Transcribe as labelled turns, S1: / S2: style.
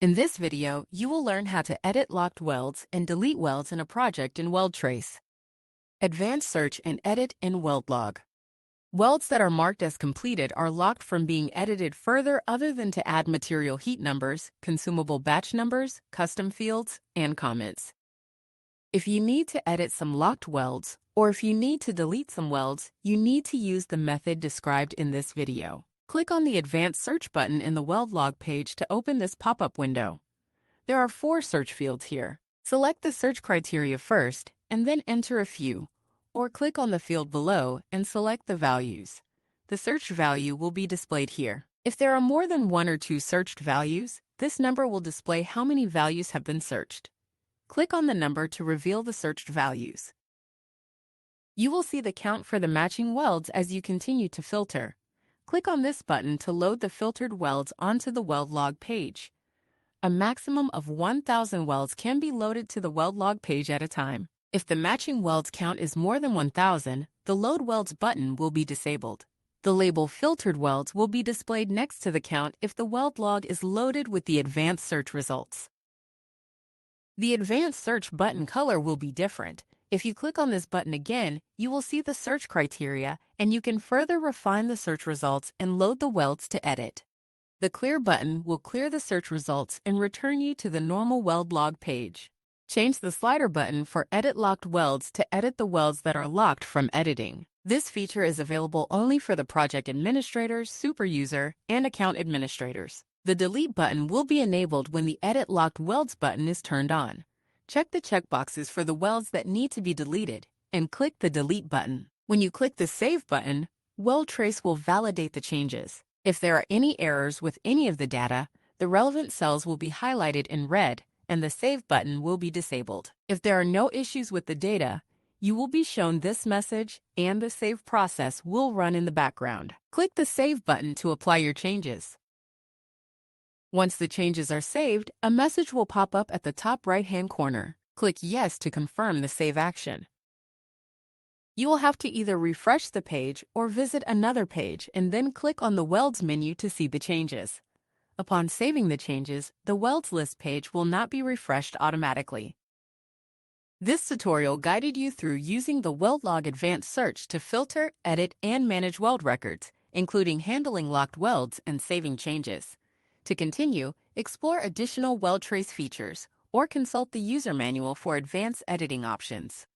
S1: In this video, you will learn how to edit locked welds and delete welds in a project in WeldTrace. Advanced search and edit in WeldLog. Welds that are marked as completed are locked from being edited further other than to add material heat numbers, consumable batch numbers, custom fields, and comments. If you need to edit some locked welds, or if you need to delete some welds, you need to use the method described in this video. Click on the Advanced Search button in the WeldLog page to open this pop-up window. There are 4 search fields here. Select the search criteria first, and then enter a few, or click on the field below and select the values. The search value will be displayed here. If there are more than 1 or 2 searched values, this number will display how many values have been searched. Click on the number to reveal the searched values. You will see the count for the matching welds as you continue to filter. Click on this button to load the filtered welds onto the WeldLog page. A maximum of 1,000 welds can be loaded to the WeldLog page at a time. If the matching welds count is more than 1,000, the Load Welds button will be disabled. The label Filtered Welds will be displayed next to the count if the WeldLog is loaded with the advanced search results. The advanced search button color will be different. If you click on this button again, you will see the search criteria, and you can further refine the search results and load the welds to edit. The Clear button will clear the search results and return you to the normal WeldLog page. Change the slider button for Edit Locked Welds to edit the welds that are locked from editing. This feature is available only for the project administrators, super user, and account administrators. The Delete button will be enabled when the Edit Locked Welds button is turned on. Check the checkboxes for the welds that need to be deleted, and click the Delete button. When you click the Save button, WeldTrace will validate the changes. If there are any errors with any of the data, the relevant cells will be highlighted in red, and the Save button will be disabled. If there are no issues with the data, you will be shown this message, and the save process will run in the background. Click the Save button to apply your changes. Once the changes are saved, a message will pop up at the top right-hand corner. Click Yes to confirm the save action. You will have to either refresh the page or visit another page and then click on the Welds menu to see the changes. Upon saving the changes, the Welds list page will not be refreshed automatically. This tutorial guided you through using the WeldLog Advanced Search to filter, edit, and manage weld records, including handling locked welds and saving changes. To continue, explore additional WeldTrace features or consult the user manual for advanced editing options.